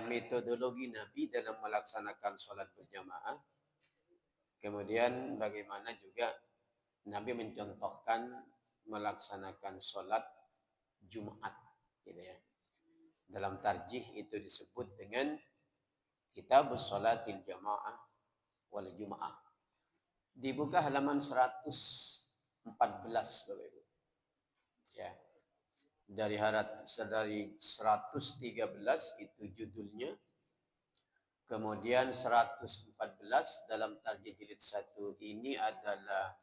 metodologi Nabi dalam melaksanakan sholat berjamaah. Kemudian bagaimana juga Nabi mencontohkan melaksanakan sholat Jumat, gitu ya. Dalam tarjih itu disebut dengan Kitabus Sholatil Jamaah wal Jum'ah. Dibuka halaman 114, Bapak Ibu. Ya. Dari 113 itu judulnya. Kemudian 114 dalam tarjih jilid 1 ini adalah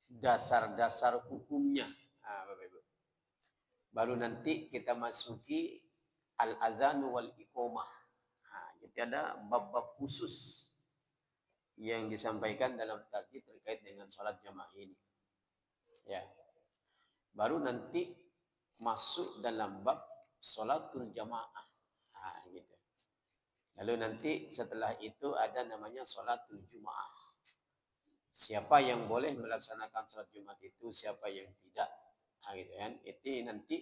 dasar-dasar hukumnya. Nah, Bapak Ibu. Baru nanti kita masuki al-adzan wal iqamah. Nah, jadi ada bab-bab khusus yang disampaikan dalam tarjih terkait dengan sholat jamaah ini. Ya. Baru nanti masuk dalam bab sholatul jamaah. Nah, gitu. Lalu nanti setelah itu ada namanya sholatul jumaah. Siapa yang boleh melaksanakan sholat Jumat itu, siapa yang tidak. Nah, gitu kan. Itu nanti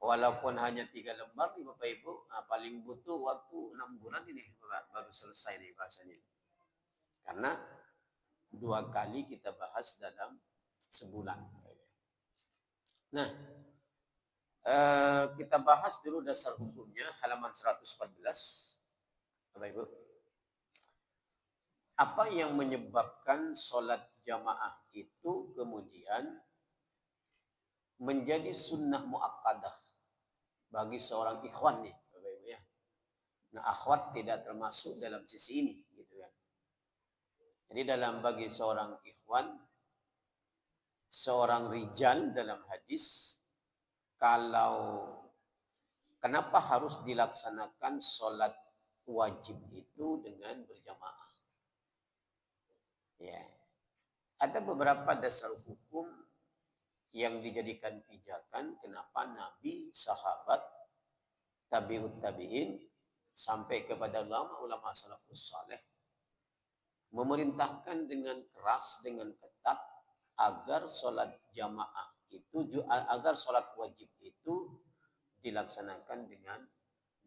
walaupun hanya 3 lembar nih Bapak Ibu, paling butuh waktu 6 bulan ini baru selesai nih bahasanya. Karena 2 kali kita bahas dalam sebulan. Nah, kita bahas dulu dasar hukumnya halaman 114. Bapak Ibu. Apa yang menyebabkan sholat jamaah itu kemudian menjadi sunnah muakkadah bagi seorang ikhwan nih, Bapak Ibu ya. Nah, akhwat tidak termasuk dalam sisi ini, gitu kan. Jadi dalam bagi seorang ikhwan, seorang rijal dalam hadis, kalau kenapa harus dilaksanakan sholat wajib itu dengan berjamaah? Ya, ada beberapa dasar hukum yang dijadikan pijakan kenapa Nabi, sahabat, tabi'ut tabi'in, sampai kepada ulama salafus saleh memerintahkan dengan keras, dengan ketat agar sholat jamaah itu, agar sholat wajib itu dilaksanakan dengan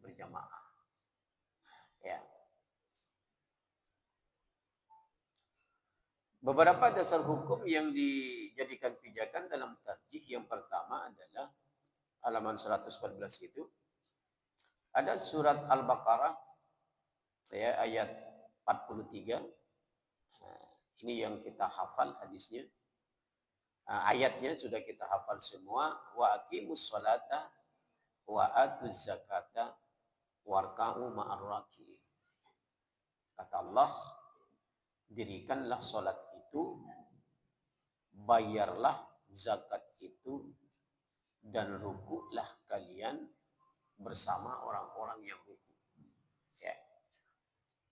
berjamaah. Ya. Beberapa dasar hukum yang dijadikan pijakan dalam tarjih yang pertama adalah halaman 114 itu. Ada surat Al-Baqarah ya, ayat 43. Ini yang kita hafal hadisnya. Ayatnya sudah kita hafal semua. Wa aqimus sholata wa atuz zakata warka'u ma'ar raki'in. Kata Allah, dirikanlah sholat itu, bayarlah zakat itu, dan rukuklah kalian bersama orang-orang yang ruku. Ya.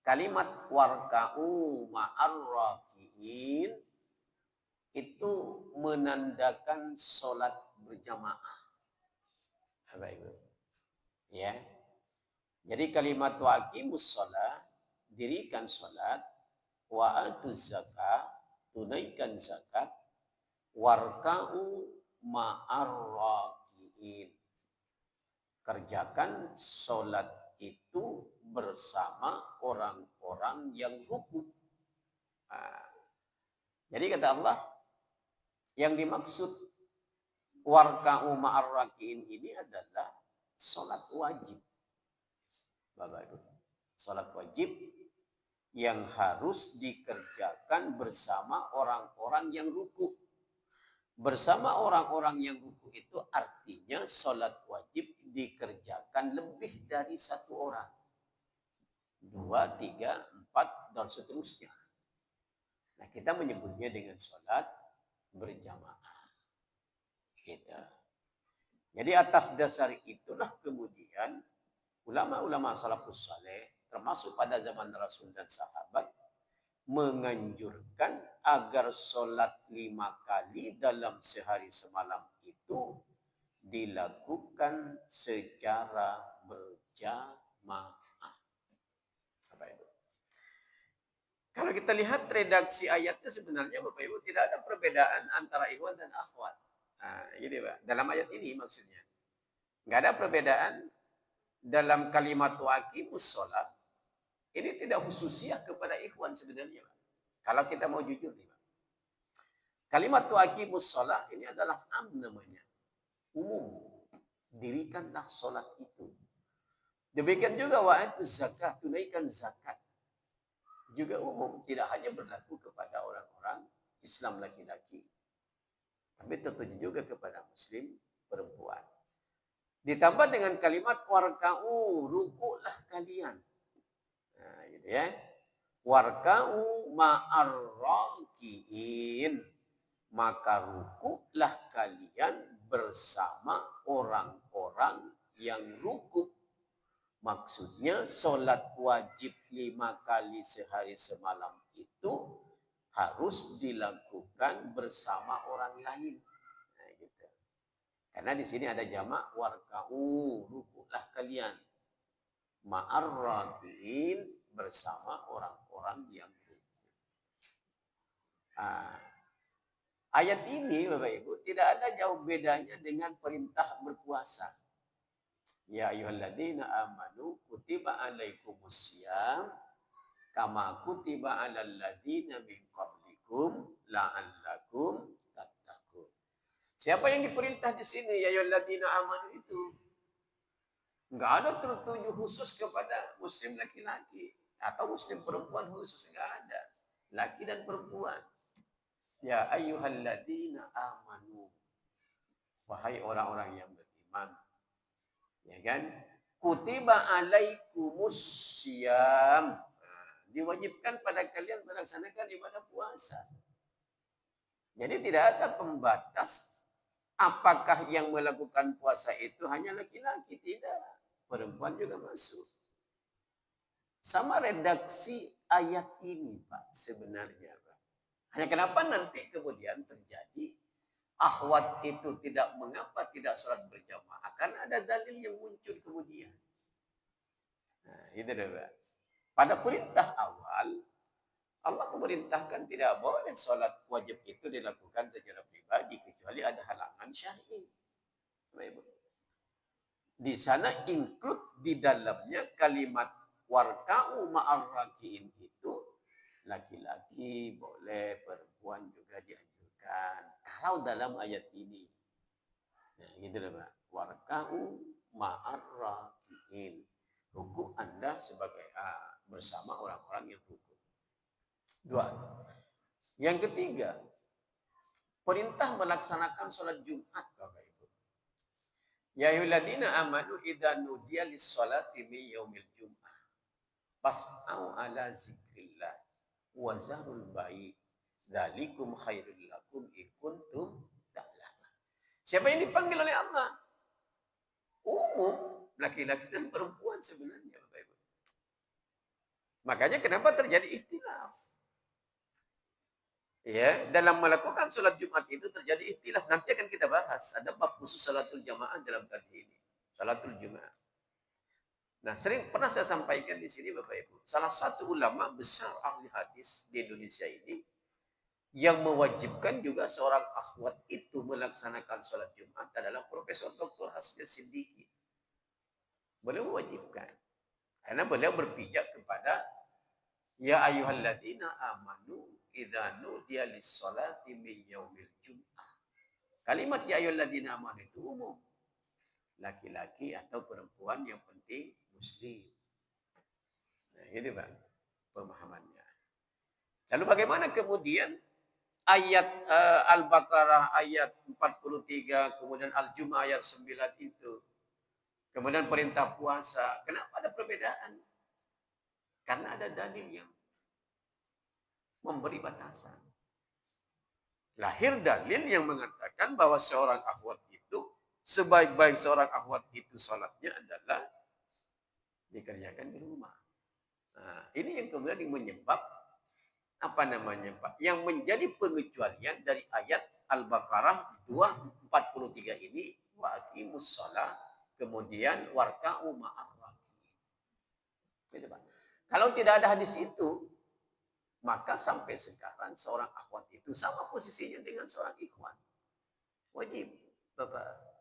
Kalimat warka'u ma'ar raki'in itu menandakan sholat berjamaah. Bapak Ibu. Ya. Jadi kalimat waqimus sholat, dirikan sholat, wa atuz zakat, tunaikan zakat, warka'u ma'ar raki'in. Kerjakan sholat itu bersama orang-orang yang ruku. Jadi kata Allah, yang dimaksud warka'u ma'ar raki'in ini adalah sholat wajib. Bapak Ibu, sholat wajib yang harus dikerjakan bersama orang-orang yang ruku. Bersama orang-orang yang ruku itu artinya sholat wajib dikerjakan lebih dari 1 orang. 2, 3, 4, dan seterusnya. Nah, kita menyebutnya dengan sholat berjamaah. Gitu. Jadi atas dasar itulah kemudian ulama-ulama salafus saleh, termasuk pada zaman Rasul dan sahabat, menganjurkan agar sholat 5 kali dalam sehari semalam itu dilakukan secara berjamaah. Kalau kita lihat redaksi ayatnya sebenarnya Bapak Ibu tidak ada perbedaan antara ikhwan dan akhwat. Nah, gitu Pak. Dalam ayat ini maksudnya. Nggak ada perbedaan dalam kalimat waqimus sholat, ini tidak khususiah kepada ikhwan sebenarnya. Kalau kita mau jujur nih, kalimat waqimus sholat ini adalah namanya. Umum. Dirikanlah sholat itu. Demikian juga wa'atuz zakat, tunaikan zakat. Juga umum, tidak hanya berlaku kepada orang-orang Islam laki-laki. Tapi tentunya juga kepada muslim perempuan. Ditambah dengan kalimat warka'u, rukuklah kalian. Nah, gitu ya. Warka'u ma'arrakiin. Maka rukuklah kalian bersama orang-orang yang rukuk. Maksudnya solat wajib 5 kali sehari semalam itu harus dilakukan bersama orang lain. Nah, gitu. Karena di sini ada jamak warka'u, rukuklah kalian. Ma'arrakiin, bersama orang-orang yang rukuk. Ayat ini Bapak Ibu tidak ada jauh bedanya dengan perintah berpuasa. Ya ayyuhalladzina amanu kutiba alaikumusiyam kama kutiba alal ladzina min qablikum la'allakum tattaqun. Siapa yang diperintah di sini ya ayyuhalladzina amanu itu? Enggak ada tertuju khusus kepada muslim laki-laki atau muslim perempuan khusus, enggak ada. Laki dan perempuan. Ya ayyuhalladzina amanu. Wahai orang-orang yang beriman. Ya kan? Kutiba alaikumus syiyam. Diwajibkan pada kalian melaksanakan ibadah puasa. Jadi tidak ada pembatas apakah yang melakukan puasa itu hanya laki-laki, tidak. Perempuan juga masuk. Sama redaksi ayat ini, Pak, sebenarnya, Pak. Hanya kenapa nanti kemudian terjadi akhwat itu tidak mengapa tidak sholat berjamaah, karena ada dalil yang muncul kemudian. Nah, itu dah. Pada perintah awal, Allah memerintahkan tidak boleh sholat wajib itu dilakukan secara pribadi kecuali ada halangan syar'i. Di sana include di dalamnya kalimat warka'u ma'arrakiin itu laki-laki boleh, perempuan juga dianjurkan. Kalau dalam ayat ini. Nah, gitu loh, Pak. Warka'u ma'arrakiin. Ruku Anda sebagai bersama orang-orang yang ruku. 2. Yang ketiga, perintah melaksanakan sholat Jumat, Bapak Ibu. Ya ayyuhalladzina amanu idza nudiya lis-sholati min yaumil jum'ah fas'au ala zikrillah wa zarul bai' dzalikum khairul lakum in kuntum ta'lamun. Siapa yang dipanggil oleh Allah? Umum, laki-laki dan perempuan sebenarnya, Bapak Ibu. Makanya kenapa terjadi ikhtilaf? Ya, dalam melakukan sholat Jumat itu terjadi ikhtilaf. Nanti akan kita bahas. Ada bab khusus salatul jamaah dalam tadi ini. Salatul Jumat. Nah, pernah saya sampaikan di sini Bapak Ibu. Salah satu ulama besar ahli hadis di Indonesia ini yang mewajibkan juga seorang akhwat itu melaksanakan sholat Jumat adalah Profesor Dr. Hasbi Siddiqi. Beliau mewajibkan. Karena beliau berpijak kepada ya ayyuhalladzina amanu idza nudiya lis-sholati min yaumil jum'ah. Kalimat ya ayyuhalladzina amanu itu umum. Laki-laki atau perempuan yang penting muslim. Nah, ini Bang pemahamannya. Lalu bagaimana kemudian ayat Al-Baqarah ayat 43, kemudian Al-Jumu'ah ayat 9 itu. Kemudian perintah puasa. Kenapa ada perbedaan? Karena ada dalil yang memberi batasan. Lahir dalil yang mengatakan bahwa seorang akhwat itu, sebaik-baik seorang akhwat itu sholatnya adalah dikerjakan di rumah. Nah, ini yang kemudian menyebab apa namanya Pak? Yang menjadi pengecualian dari ayat Al-Baqarah 243 ini wa aqimus shalah, kemudian warka'u ma'ar rakiin. Gitu Pak. Kalau tidak ada hadis itu, maka sampai sekarang seorang akhwat itu sama posisinya dengan seorang ikhwan. Wajib, Bapak.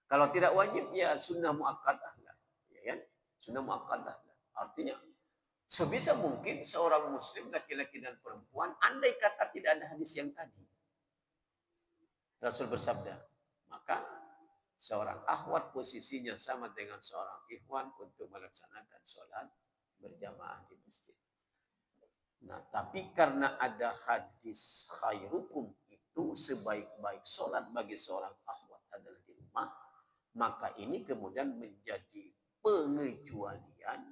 Kalau tidak wajib ya sunnah muakkadah lah, ya kan? Sunnah muakkadah. Artinya sebisa mungkin seorang muslim laki-laki dan perempuan, andai kata tidak ada hadis yang tadi, Rasul bersabda, maka seorang akhwat posisinya sama dengan seorang ikhwan untuk melaksanakan sholat berjamaah di masjid. Nah, tapi karena ada hadis khairukum itu sebaik-baik sholat bagi seorang akhwat adalah di rumah, maka ini kemudian menjadi pengecualian.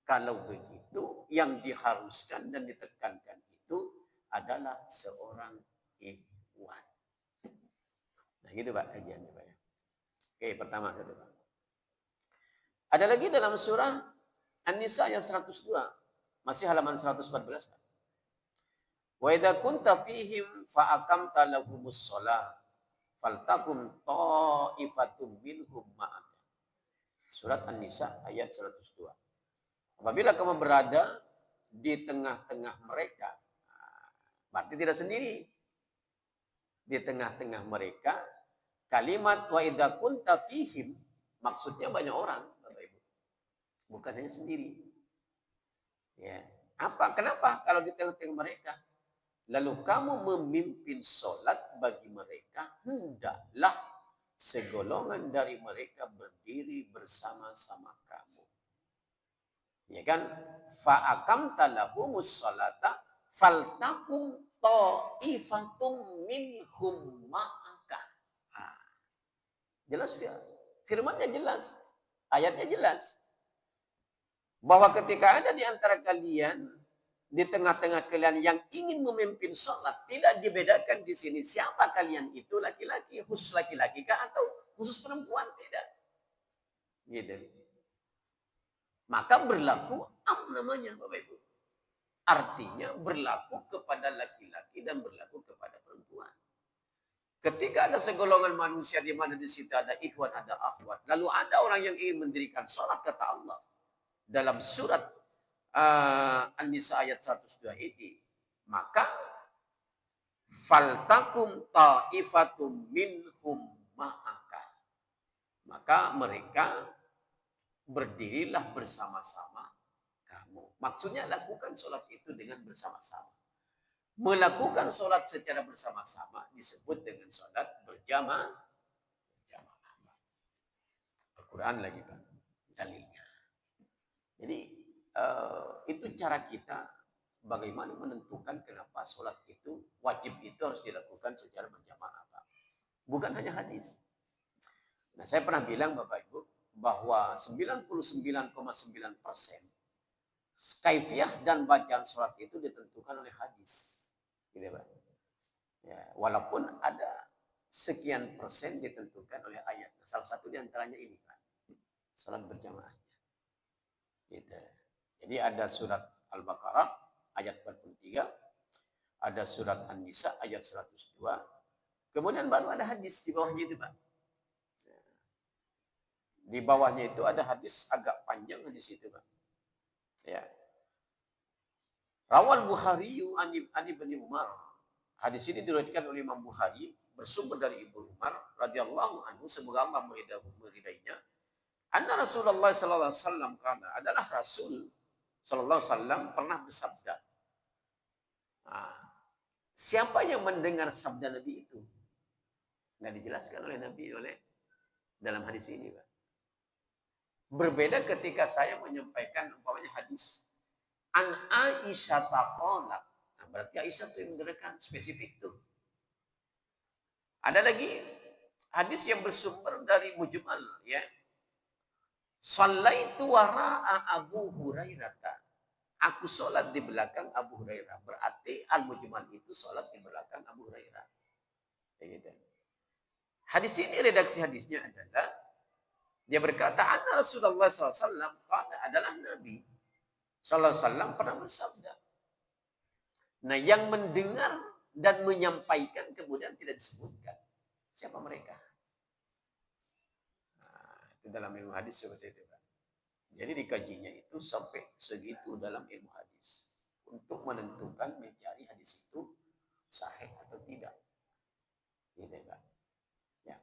Kalau begitu, yang diharuskan dan ditekankan itu adalah seorang ikhwan. Nah, gitu Pak kajiannya Pak ya. Oke, pertama satu Pak. Ada lagi dalam surah An-Nisa ayat 102. Masih halaman 114 Pak. Wa idza kunta fihim fa aqamta lahumus shalah faltakum ta'ifatum minhum ma'aka. Surat An-Nisa ayat 102. Apabila kamu berada di tengah-tengah mereka, berarti tidak sendiri. Di tengah-tengah mereka, kalimat wa idza kunta fihim maksudnya banyak orang, Bapak Ibu. Bukan hanya sendiri. Ya. Kenapa kalau di tengah-tengah mereka? Lalu kamu memimpin sholat bagi mereka, hendaklah segolongan dari mereka berdiri bersama-sama kamu. Ya kan? Fa'akamta lahumus sholata faltakum ta'ifatum minhum ma'aka. Jelas ya? Firmannya jelas. Ayatnya jelas. Bahwa ketika ada di antara kalian, di tengah-tengah kalian yang ingin memimpin sholat, tidak dibedakan di sini siapa kalian itu, laki-laki, khusus laki-laki kah atau khusus perempuan, tidak. Gitu. Maka berlaku namanya Bapak Ibu. Artinya berlaku kepada laki-laki dan berlaku kepada perempuan. Ketika ada segolongan manusia di mana di situ ada ikhwan, ada akhwat, lalu ada orang yang ingin mendirikan sholat, kata Allah dalam surat An-Nisa ayat 102 ini, maka faltakum ta'ifatum minhum ma'aka. Maka mereka berdirilah bersama-sama kamu. Maksudnya lakukan sholat itu dengan bersama-sama. Melakukan sholat secara bersama-sama disebut dengan sholat berjamaah. Al-Quran lagi Pak, dalilnya. Jadi itu cara kita bagaimana menentukan kenapa sholat itu wajib itu harus dilakukan secara berjamaah Pak. Bukan hanya hadis. Nah, saya pernah bilang Bapak Ibu bahwa 99,9% kaifiah dan bacaan sholat itu ditentukan oleh hadis. Gitu Pak. Ya, walaupun ada sekian persen ditentukan oleh ayat. Salah satu diantaranya ini Pak. Sholat berjamaah. Gitu. Jadi ada surat Al-Baqarah ayat 43, ada surat An-Nisa ayat 102, kemudian baru ada hadis di bawahnya itu Pak. Di bawahnya itu ada hadis agak panjang hadis itu Pak. Ya. Rawal Bukhari an Ibnu Umar. Hadis ini diriwayatkan oleh Imam Bukhari bersumber dari Ibnu Umar radhiyallahu anhu, semoga Allah meridainya. Anna Rasulullah sallallahu alaihi wasallam adalah Rasul sallallahu alaihi wasallam pernah bersabda. Siapa yang mendengar sabda Nabi itu? Nggak dijelaskan oleh Nabi dalam hadis ini, Pak. Berbeda ketika saya menyampaikan umpamanya hadis an Aisyah taqalat. Nah, berarti Aisyah itu yang mendengarkan spesifik itu. Ada lagi hadis yang bersumber dari mujmal, ya. Shallaitu wara'a Abu Hurairah. Aku sholat di belakang Abu Hurairah. Berarti al-mujmal itu sholat di belakang Abu Hurairah. Gitu. Hadis ini redaksi hadisnya adalah dia berkata, anna Rasulullah SAW adalah Nabi SAW pernah bersabda. Nah, yang mendengar dan menyampaikan kemudian tidak disebutkan. Siapa mereka? Nah, itu dalam ilmu hadis seperti itu. Jadi dikajinya itu sampai segitu dalam ilmu hadis. Untuk menentukan mencari hadis itu sahih atau tidak. Gitu kan. Ya.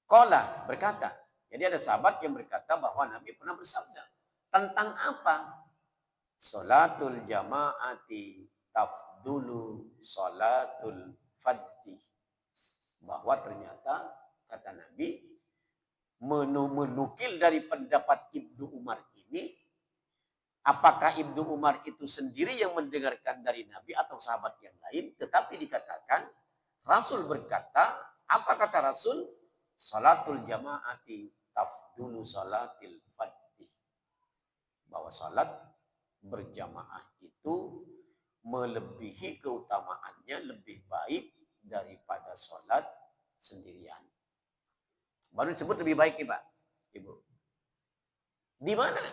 Qala berkata. Jadi ada sahabat yang berkata bahwa Nabi pernah bersabda. Tentang apa? Salatul jama'ati tafdulu salatul fadhi. Bahwa ternyata, kata Nabi, menukil dari pendapat Ibnu Umar ini, apakah Ibnu Umar itu sendiri yang mendengarkan dari Nabi atau sahabat yang lain, tetapi dikatakan, Rasul berkata, apa kata Rasul? Salatul jama'ati tafdulu salatil fadhi. Bahwa salat berjamaah itu melebihi keutamaannya, lebih baik daripada salat sendirian. Baru disebut lebih baik nih Pak, Ibu. Di mana?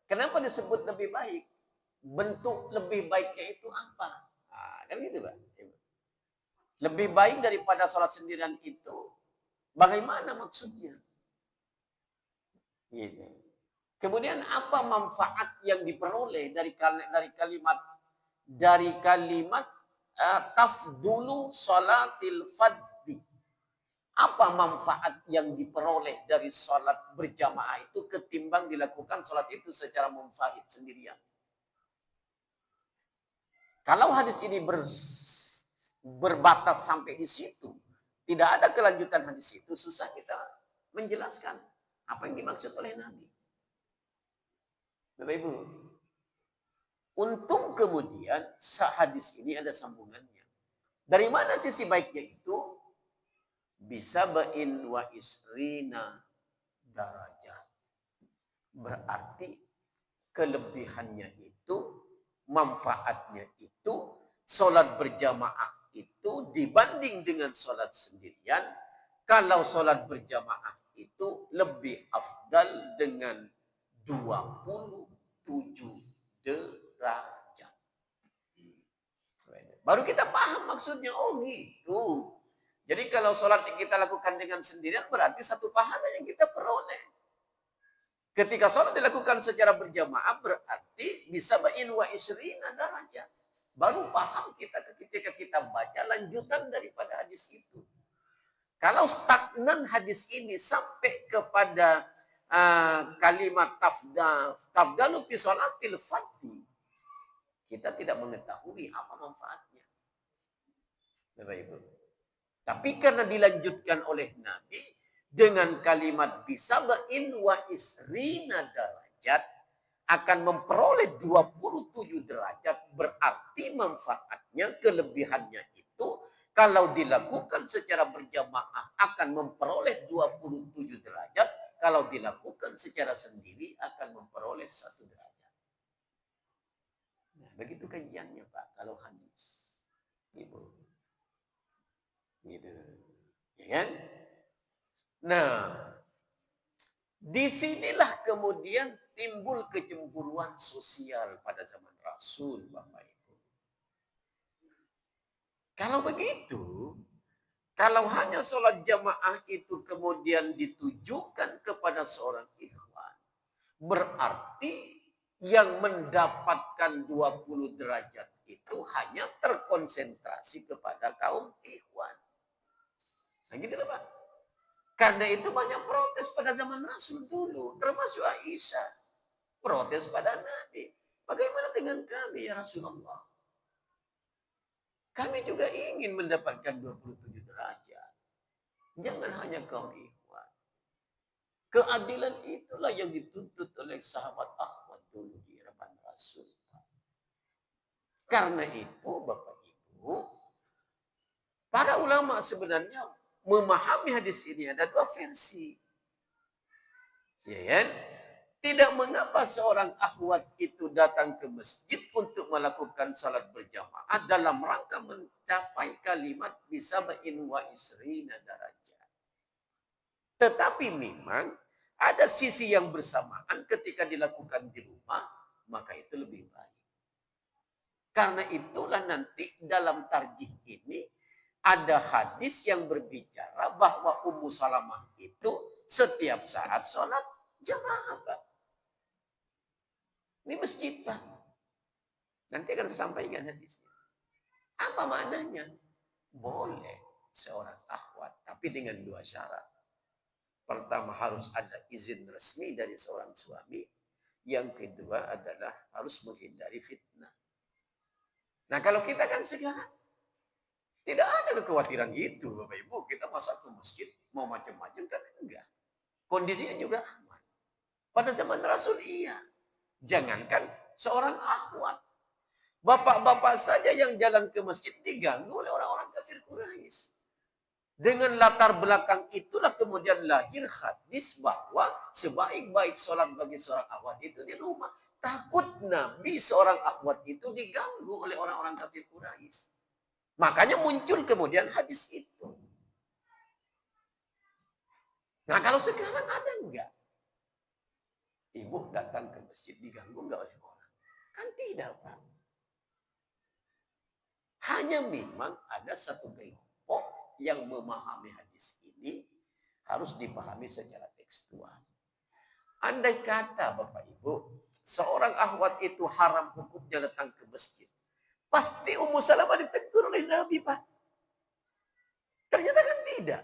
Kenapa disebut lebih baik? Bentuk lebih baiknya itu apa? Nah, kan gitu Pak. Ibu. Lebih baik daripada sholat sendirian itu, bagaimana maksudnya? Gitu. Kemudian apa manfaat yang diperoleh dari kalimat tafdulu sholatil fadhi? Apa manfaat yang diperoleh dari sholat berjamaah itu ketimbang dilakukan sholat itu secara munfarid sendirian? Kalau hadis ini berbatas sampai di situ, tidak ada kelanjutan hadis itu, susah kita menjelaskan apa yang dimaksud oleh Nabi. Bapak Ibu, untung kemudian hadis ini ada sambungannya. Dari mana sisi baiknya itu? Bisa bain wa isrina darajat. Berarti kelebihannya itu, manfaatnya itu, sholat berjamaah itu dibanding dengan sholat sendirian, kalau sholat berjamaah itu lebih afdal dengan 27 derajat. Baru kita paham maksudnya. Oh gitu. Jadi kalau sholat yang kita lakukan dengan sendirian berarti satu pahala yang kita peroleh. Ketika sholat dilakukan secara berjamaah berarti bisa bain wa isrina darajat. Baru paham kita ketika kita baca lanjutan daripada hadis itu. Kalau stagnan hadis ini sampai kepada kalimat tafdalu fi sholatil fadhi, kita tidak mengetahui apa manfaatnya. Bapak Ibu. Tapi karena dilanjutkan oleh Nabi dengan kalimat bisa bain wa isrina derajat, akan memperoleh 27 derajat, berarti manfaatnya, kelebihannya itu kalau dilakukan secara berjamaah akan memperoleh 27 derajat, kalau dilakukan secara sendiri akan memperoleh 1 derajat. Nah, begitu kajiannya Pak kalau hadis. Gitu. Gitu. Ya kan? Nah, disinilah kemudian timbul kecemburuan sosial pada zaman Rasul, Bapak Ibu. Kalau begitu, kalau hanya sholat jamaah itu kemudian ditujukan kepada seorang ikhwan, berarti yang mendapatkan 20 derajat itu hanya terkonsentrasi kepada kaum ikhwan. Nah gitu loh Pak. Karena itu banyak protes pada zaman Rasul dulu, termasuk Aisyah. Protes pada Nabi. Bagaimana dengan kami ya Rasulullah? Kami juga ingin mendapatkan 27 derajat. Jangan hanya kaum ikhwan. Keadilan itulah yang dituntut oleh sahabat Ahmad dulu di hadapan Rasul. Karena itu Bapak Ibu, para ulama sebenarnya memahami hadis ini ada dua versi. Ya kan? Tidak mengapa seorang akhwat itu datang ke masjid untuk melakukan salat berjamaah dalam rangka mencapai kalimat bisa bain wa isrina darajat. Tetapi memang ada sisi yang bersamaan ketika dilakukan di rumah, maka itu lebih baik. Karena itulah nanti dalam tarjih ini ada hadis yang berbicara bahwa Ummu Salamah itu setiap saat sholat jamaah, Pak. Ini masjid, Pak. Nanti akan saya sampaikan hadisnya. Apa maknanya? Boleh seorang akhwat, tapi dengan dua syarat. Pertama harus ada izin resmi dari seorang suami. Yang kedua adalah harus menghindari fitnah. Nah, kalau kita kan sekarang tidak ada kekhawatiran itu, Bapak Ibu. Kita masa ke masjid mau macam-macam kan enggak. Kondisinya juga aman. Pada zaman Rasul iya. Jangankan seorang akhwat. Bapak-bapak saja yang jalan ke masjid diganggu oleh orang-orang kafir Quraisy. Dengan latar belakang itulah kemudian lahir hadis bahwa sebaik-baik sholat bagi seorang akhwat itu di rumah. Takut Nabi seorang akhwat itu diganggu oleh orang-orang kafir Quraisy. Makanya muncul kemudian hadis itu. Nah, kalau sekarang ada enggak? Ibu datang ke masjid diganggu enggak oleh orang? Kan tidak, Pak. Hanya memang ada satu kelompok yang memahami hadis ini harus dipahami secara tekstual. Andai kata Bapak Ibu, seorang akhwat itu haram hukumnya datang ke masjid. Pasti Ummu Salamah ditegur oleh Nabi, Pak. Ternyata kan tidak.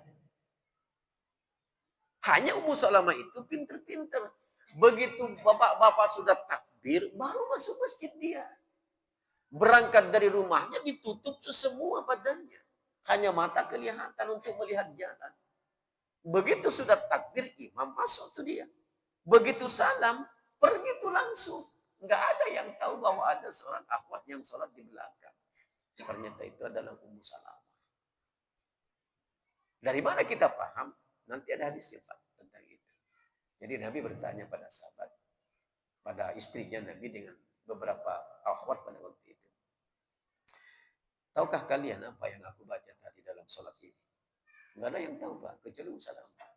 Hanya Ummu Salamah itu pinter-pinter. Begitu bapak-bapak sudah takbir, baru masuk masjid dia. Berangkat dari rumahnya ditutup semua badannya. Hanya mata kelihatan untuk melihat jalan. Begitu sudah takbir, imam masuk tuh dia. Begitu salam, pergi tuh langsung. Nggak ada yang tahu bahwa ada seorang akhwat yang sholat di belakang. Ternyata itu adalah Ummu Salamah. Dari mana kita paham? Nanti ada hadisnya Pak tentang itu. Jadi Nabi bertanya pada sahabat, pada istrinya Nabi dengan beberapa akhwat pada waktu itu. Tahukah kalian apa yang aku baca tadi dalam sholat ini? Nggak ada yang tahu, Pak, kecuali Ummu Salamah.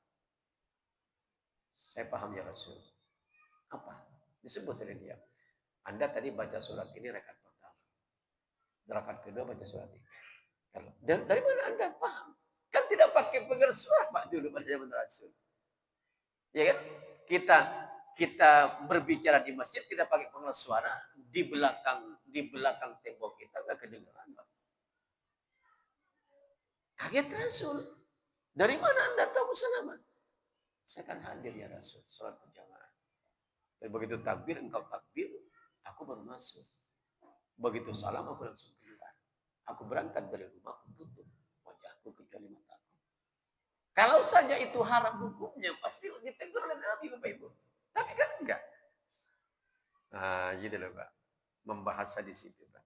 Saya paham ya Rasul. Apa? Disebut oleh dia. Anda tadi baca sholat ini rakaat pertama. Rakaat kedua baca sholat ini. Dan dari mana Anda paham? Kan tidak pakai pengeras suara, Pak, dulu pada zaman Rasul. Ya kan? Kita berbicara di masjid tidak pakai pengeras suara, di belakang tembok kita nggak kedengaran, Pak. Kaget Rasul. Dari mana Anda tahu Salamah? Saya kan hadir ya Rasul, sholat berjamaah. Dan begitu takbir, engkau takbir, aku baru masuk. Begitu salam, aku langsung keluar. Aku berangkat dari rumah, aku tutup wajahku kecuali mataku. Kalau saja itu haram hukumnya, pasti ditegur oleh Nabi, Bapak Ibu. Tapi kan enggak. Nah, gitu loh, Pak. Membahas di situ, Pak.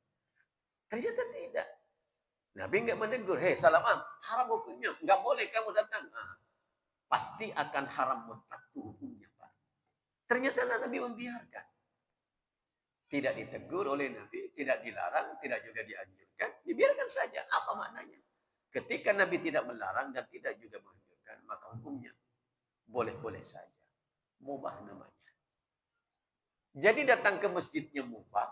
Ternyata tidak. Nabi enggak menegur, hei Salamah, haram hukumnya, enggak boleh kamu datang. Nah, pasti akan haram mutlak hukumnya, Pak. Ternyata Nabi membiarkan. Tidak ditegur oleh Nabi, tidak dilarang, tidak juga dianjurkan. Dibiarkan saja. Apa maknanya? Ketika Nabi tidak melarang dan tidak juga menganjurkan, maka hukumnya boleh-boleh saja. Mubah namanya. Jadi datang ke masjidnya mubah.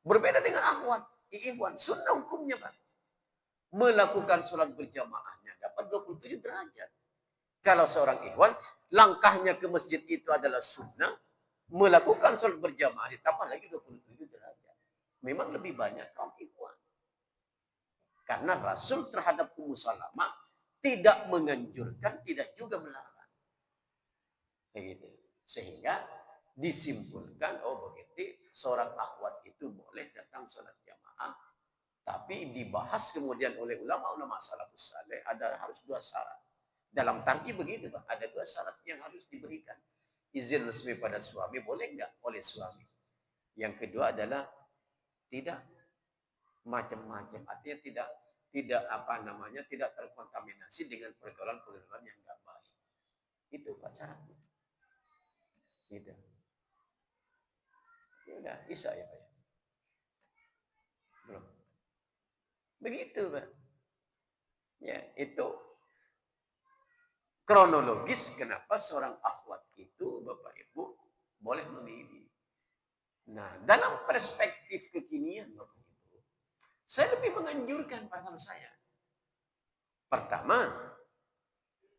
Berbeda dengan akhwat. Ikhwan. Sunnah hukumnya, Pak. Melakukan sholat berjamaahnya dapat 27 derajat. Kalau seorang ikhwan, langkahnya ke masjid itu adalah sunnah, melakukan sholat berjamaah ditambah lagi 27 derajat. Memang lebih banyak kaum ikhwan. Karena Rasul terhadap Ummu Salamah tidak menganjurkan, tidak juga melarang. Begitu. Sehingga disimpulkan, oh begitu, seorang akhwat itu boleh datang sholat jamaah. Tapi dibahas kemudian oleh ulama-ulama salafus saleh ada harus 2 syarat. Dalam tarjih begitu, Pak. Ada 2 syarat yang harus diberikan. Izin resmi pada suami boleh enggak oleh suami. Yang kedua adalah tidak macam-macam. Artinya tidak terkontaminasi dengan pergaulan-pergaulan yang enggak baik. Itu Pak syaratnya. Gitu. Ya udah, bisa ya Pak ya. Belum. Begitu, Pak. Ya, itu kronologis kenapa seorang akhwat itu, Bapak Ibu, boleh memilih. Nah, dalam perspektif kekinian, Bapak Ibu, saya lebih menganjurkan pada saya. Pertama,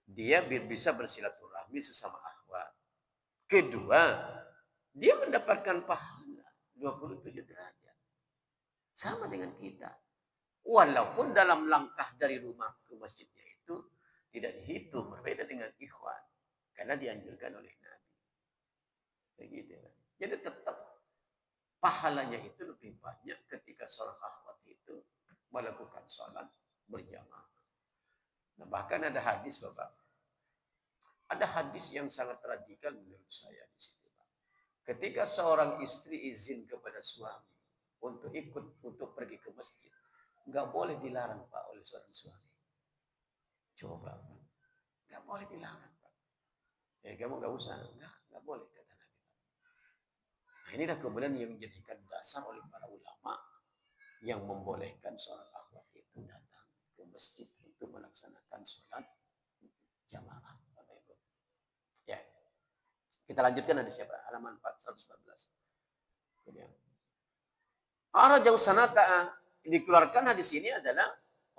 dia bisa bersilaturahmi sesama akhwat. Kedua, dia mendapatkan pahala 27 derajat. Sama dengan kita. Walaupun dalam langkah dari rumah ke masjidnya itu tidak dihitung, berbeda dengan ikhwan. Karena dianjurkan oleh Nabi. Begitu. Jadi pahalanya itu lebih banyak ketika seorang akhwat itu melakukan sholat berjamaah. Nah, bahkan ada hadis, Bapak. Ada hadis yang sangat radikal menurut saya di situ, Pak. Ketika seorang istri izin kepada suami untuk ikut untuk pergi ke masjid, nggak boleh dilarang, Pak, oleh seorang suami. Coba, Pak. Nggak boleh dilarang, Pak. Kamu nggak usah, nggak boleh, kata Nabi. Nah, inilah kemudian yang menjadikan dasar oleh para ulama yang membolehkan seorang akhwat itu datang ke masjid untuk melaksanakan sholat jamaah. Bapak Ibu. Ya, kita lanjutkan hadisnya, Pak. Halaman 414. Kemudian, jauh sanata dikeluarkan hadis ini adalah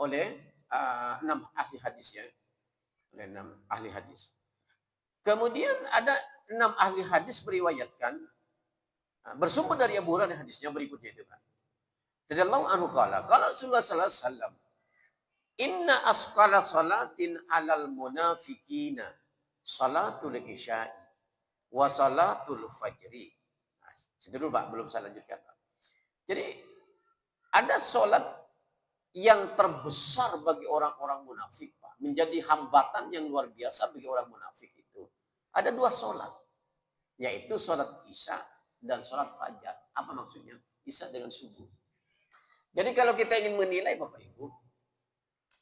oleh 6 ahli hadis, ya. Oleh 6 ahli hadis. Kemudian ada 6 ahli hadis meriwayatkan bersumber dari Abu Hurairah hadisnya berikutnya itu, Pak. Radhiyallahu anhu qala Rasulullah sallallahu alaihi wasallam, inna asqala salatin 'alal munafiqina salatul isya'i wa salatul fajri. Nah, situ dulu, Pak, belum saya lanjutkan, Pak. Jadi ada salat yang terbesar bagi orang-orang munafik, Pak, menjadi hambatan yang luar biasa bagi orang munafik itu. Ada 2 salat, yaitu salat Isya dan salat fajar. Apa maksudnya? Isya dengan subuh. Jadi kalau kita ingin menilai, Bapak Ibu,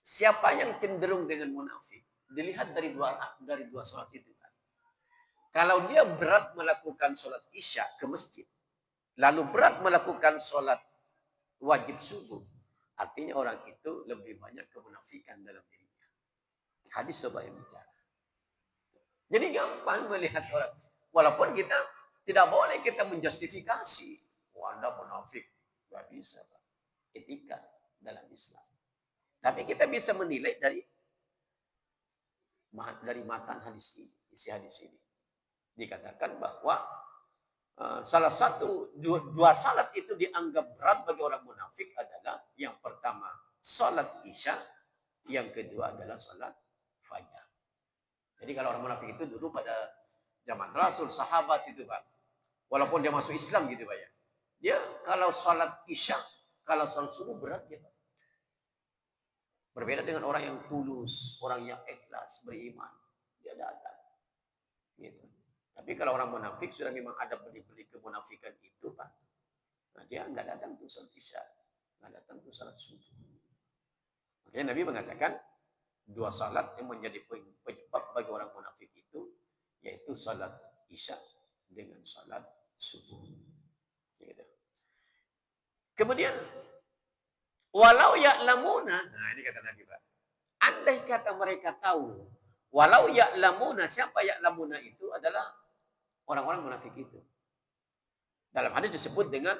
siapa yang cenderung dengan munafik, dilihat dari dua salat itu, kan. Kalau dia berat melakukan salat Isya ke masjid, lalu berat melakukan salat wajib subuh, artinya orang itu lebih banyak kemunafikan dalam dirinya. Hadis coba yang bicara. Jadi gampang melihat orang. Walaupun kita tidak boleh kita menjustifikasi. Anda munafik. Tidak bisa, Pak. Etika dalam Islam. Tapi kita bisa menilai dari matan hadis ini, isi hadis ini. Dikatakan bahwa salah satu dua salat itu dianggap berat bagi orang munafik adalah yang pertama salat Isya, yang kedua adalah salat fajar. Jadi kalau orang munafik itu dulu pada zaman Rasul, sahabat itu, Pak, walaupun dia masuk Islam gitu, Pak, ya, dia kalau salat Isya, kalau salat subuh berat dia, Pak. Berbeda dengan orang yang tulus, orang yang ikhlas, beriman, dia datang. Gitu. Tapi kalau orang munafik sudah memang ada beli-beli kemunafikan itu, Pak. Nah, dia nggak datang tuh salat Isya, nggak datang tuh salat subuh. Makanya Nabi mengatakan 2 salat yang menjadi penyebab bagi orang munafik itu, yaitu salat Isya dengan salat subuh. Gitu. Kemudian walau ya'lamuna, nah ini kata Nabi, Pak. Andai kata mereka tahu, walau ya'lamuna, siapa ya'lamuna itu adalah orang-orang munafik itu. Dalam hadis disebut dengan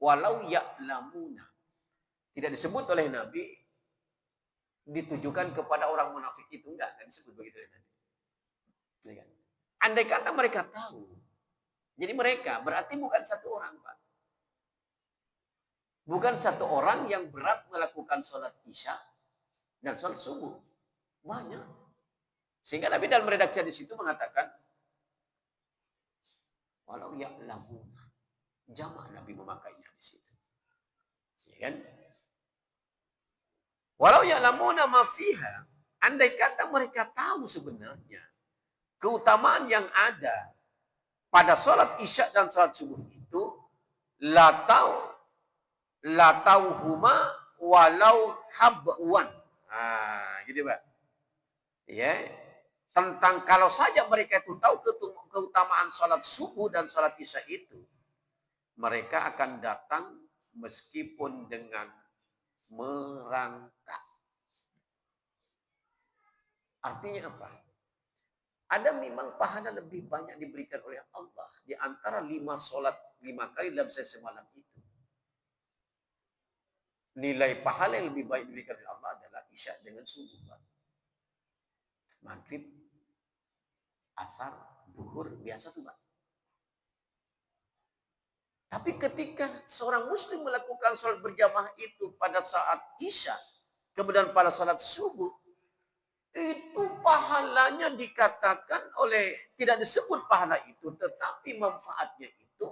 walau ya'lamuna. Tidak disebut oleh Nabi ditujukan kepada orang munafik itu, enggak disebut begitu oleh Nabi. Andai kata mereka tahu. Jadi mereka berarti bukan satu orang, Pak. Bukan satu orang yang berat melakukan sholat Isya dan sholat subuh. Banyak. Sehingga Nabi dalam redaksi di situ mengatakan, walau ya'lamuna. Jamak Nabi memakainya di situ. Ya kan? Walau ya'lamuna ma fiha. Andai kata mereka tahu sebenarnya keutamaan yang ada pada sholat Isya dan sholat subuh itu, la tauhuma walau habwan. Gitu, Pak. Ya. Tentang kalau saja mereka itu tahu keutamaan sholat subuh dan sholat Isya itu, mereka akan datang meskipun dengan merangkak. Artinya apa? Ada memang pahala lebih banyak diberikan oleh Allah di antara 5 kali dalam semalam itu. Nilai pahala yang lebih baik diberikan oleh Allah adalah Isya dengan subuh, Pak. Maghrib, asar, zuhur, biasa tuh, Pak. Tapi ketika seorang muslim melakukan sholat berjamaah itu pada saat Isya, kemudian pada salat subuh, itu pahalanya dikatakan oleh, tidak disebut pahala itu, tetapi manfaatnya itu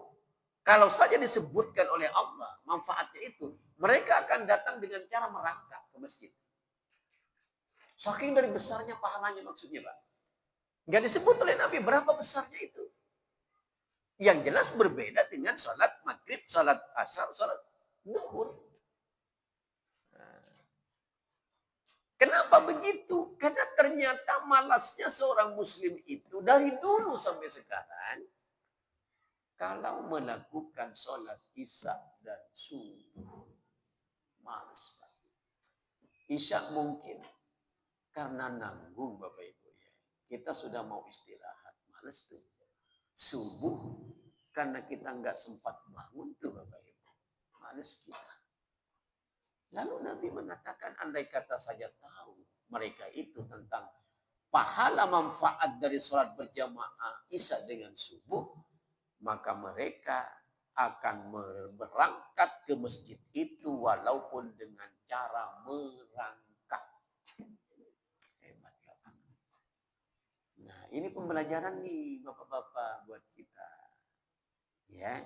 Kalau saja disebutkan oleh Allah manfaatnya itu, mereka akan datang dengan cara merangkak ke masjid. Saking dari besarnya pahalanya maksudnya, Pak. Nggak disebut oleh Nabi berapa besarnya itu. Yang jelas berbeda dengan sholat maghrib, sholat asar, sholat duhur. Kenapa begitu? Karena ternyata malasnya seorang muslim itu dari dulu sampai sekarang, kalau melakukan sholat isya dan subuh, malas. Isya mungkin karena nanggung Bapak Ibu ya. Kita sudah mau istirahat, malas tuh. Subuh karena kita nggak sempat bangun tuh Bapak Ibu. Malas kita. Lalu Nabi mengatakan andai kata saja tahu mereka itu tentang pahala manfaat dari sholat berjamaah isya dengan subuh, maka mereka akan berangkat ke masjid itu walaupun dengan cara merangkak. Hebat ya. Nah, ini pembelajaran nih Bapak-bapak buat kita. Ya.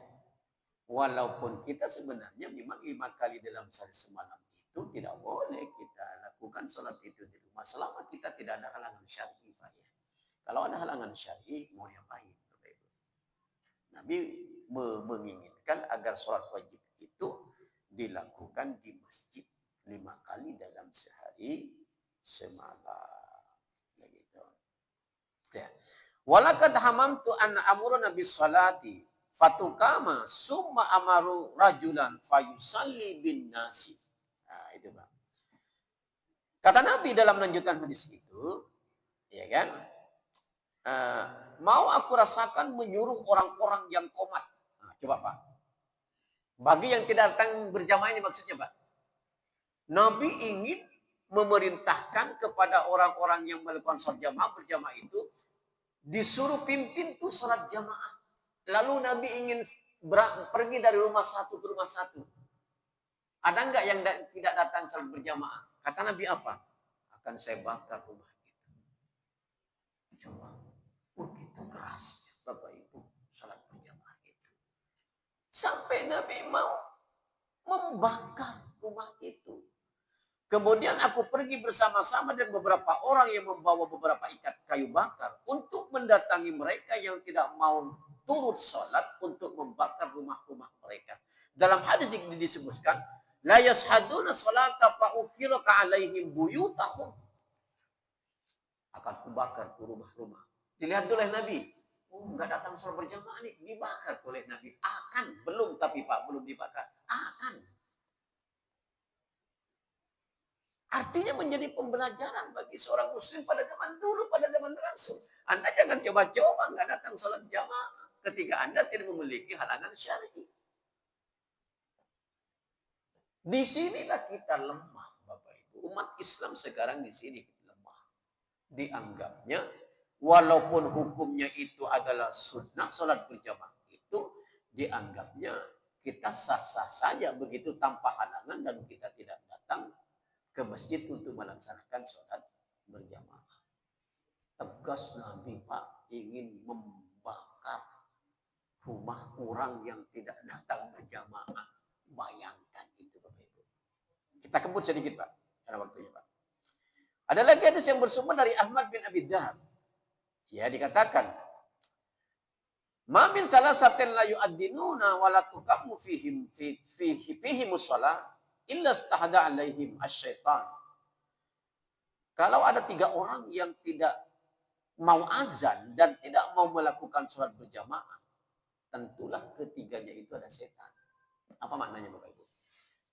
Walaupun kita sebenarnya memang 5 kali dalam sehari semalam itu tidak boleh kita lakukan sholat itu di rumah selama kita tidak ada halangan syar'i, Pak ya. Kalau ada halangan syar'i mau diapain? Nabi menginginkan agar sholat wajib itu dilakukan di masjid 5 kali dalam sehari semalam. Begitu. Ya. Walakad hamamtu an amuruna bis salati fatukama summa amaru rajulan fayusalli bin nasi. Nah, itu Bang. Kata Nabi dalam melanjutkan hadis itu, ya kan? Mau aku rasakan menyuruh orang-orang yang komat. Nah, coba Pak. Bagi yang tidak datang berjamaah ini maksudnya Pak. Nabi ingin memerintahkan kepada orang-orang yang melakukan sholat jamaah berjamaah itu disuruh pimpin tuh sholat jamaah. Lalu Nabi ingin pergi dari rumah satu ke rumah satu. Ada enggak yang tidak datang sholat berjamaah? Kata Nabi apa? Akan saya bakar rumah itu. Coba. Begitu kerasnya Bapak Ibu sholat berjamaah itu. Sampai Nabi mau membakar rumah itu. Kemudian aku pergi bersama-sama dan beberapa orang yang membawa beberapa ikat kayu bakar untuk mendatangi mereka yang tidak mau turut sholat untuk membakar rumah-rumah mereka. Dalam hadis disebutkan, la yashhaduna sholata fa'ukhiraka alaihim buyutahum. Akan kubakar tuh rumah-rumah. Dilihat oleh Nabi. Oh, enggak datang sholat berjamaah nih, dibakar oleh Nabi. Akan, belum tapi Pak, belum dibakar. Akan. Artinya menjadi pembelajaran bagi seorang muslim pada zaman dulu, pada zaman Rasul. Anda jangan coba-coba nggak datang sholat jamaah ketika Anda tidak memiliki halangan syar'i. Di sinilah kita lemah, Bapak Ibu. Umat Islam sekarang di sini lemah. Dianggapnya, walaupun hukumnya itu adalah sunnah sholat berjamaah itu, dianggapnya kita sah-sah saja begitu tanpa halangan dan kita tidak datang ke masjid untuk melaksanakan sholat berjamaah. Tegas Nabi Pak ingin membakar rumah orang yang tidak datang berjamaah. Bayangkan itu Bapak Ibu. Kita kebut sedikit Pak, karena waktunya Pak. Ada lagi hadis yang bersumber dari Ahmad bin Abi Dahab. Ya dikatakan, ma min salasatin la yu'addinuna wa la tuqammu fihim shalah illa istahada alaihim asyaitan. Kalau ada 3 orang yang tidak mau azan dan tidak mau melakukan sholat berjamaah, tentulah ketiganya itu ada setan. Apa maknanya Bapak Ibu?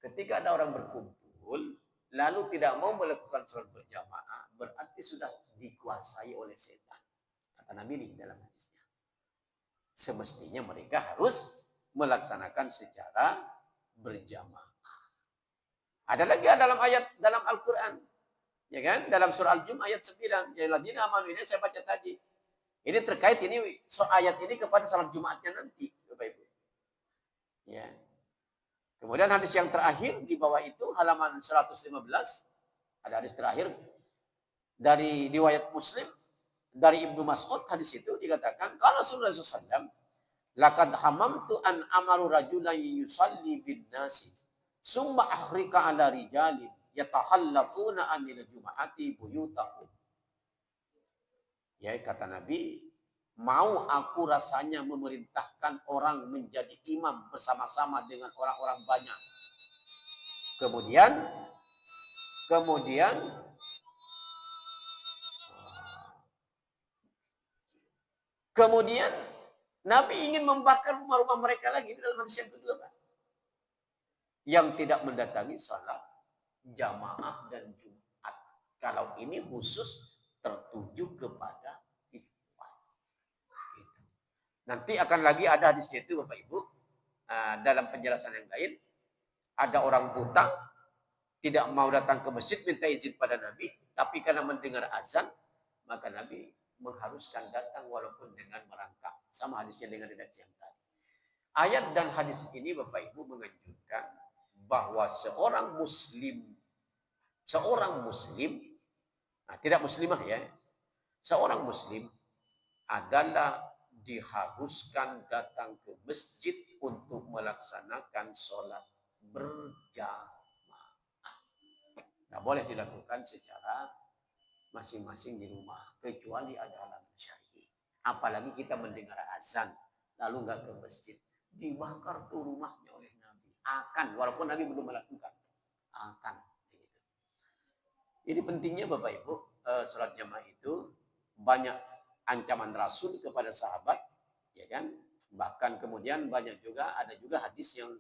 Ketika ada orang berkumpul, lalu tidak mau melakukan sholat berjamaah, berarti sudah dikuasai oleh setan. Kata Nabi ini dalam hadisnya. Semestinya mereka harus melaksanakan secara berjamaah. Ada lagi dalam ayat dalam Al-Quran. Ya kan? Dalam surah Al-Jum ayat 9. Ya ladina amanu ini saya baca tadi. Ini terkait ini ayat ini kepada salat Jumatnya nanti, Bapak Ibu. Ya. Kemudian hadis yang terakhir di bawah itu halaman 115 ada hadis terakhir dari riwayat Muslim dari Ibnu Mas'ud hadis itu dikatakan kalau Rasulullah SAW Laqad hamamtu an amaru rajulan yusalli bin nasi summa ahrika ala rijalin yatahallafuna anil jum'ati buyutahum. Ya, kata Nabi, mau aku rasanya memerintahkan orang menjadi imam bersama-sama dengan orang-orang banyak. Kemudian Nabi ingin membakar rumah-rumah mereka lagi dalam hadis yang kedua, Pak. Yang tidak mendatangi salat jamaah dan Jumat. Kalau ini khusus tertuju kepada ikhwan. Nanti akan lagi ada hadis itu, Bapak Ibu. Dalam penjelasan yang lain, ada orang buta tidak mau datang ke masjid minta izin pada Nabi, tapi karena mendengar azan, maka Nabi mengharuskan datang walaupun dengan merangkak. Sama hadisnya dengan redaksi yang tadi. Ayat dan hadis ini Bapak Ibu menganjurkan bahwa seorang muslim, tidak muslimah ya, seorang muslim adalah diharuskan datang ke masjid untuk melaksanakan sholat berjamaah. Tidak boleh dilakukan secara masing-masing di rumah, kecuali ada halangan syar'i. Apalagi kita mendengar azan, lalu nggak ke masjid, dibakar tuh rumahnya oleh Nabi. Walaupun Nabi belum melakukan, akan. Jadi pentingnya Bapak Ibu, sholat jamaah itu banyak ancaman Rasul kepada sahabat, ya kan? Bahkan kemudian ada juga hadis yang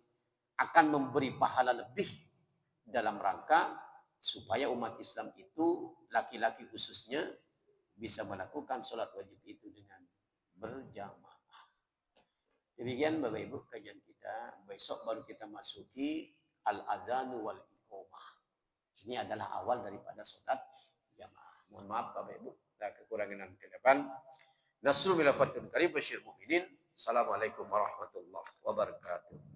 akan memberi pahala lebih dalam rangka supaya umat Islam itu, laki-laki khususnya, bisa melakukan sholat wajib itu dengan berjamaah. Demikian Bapak Ibu kajian kita. Besok baru kita masuki al-adhanu wal iqamah. Ini adalah awal daripada sholat jamaah. Mohon maaf Bapak Ibu, saya kekurangan dan kelebihan. Nasrul bila fatun karib basyir mu'minin. Assalamualaikum warahmatullahi wabarakatuh.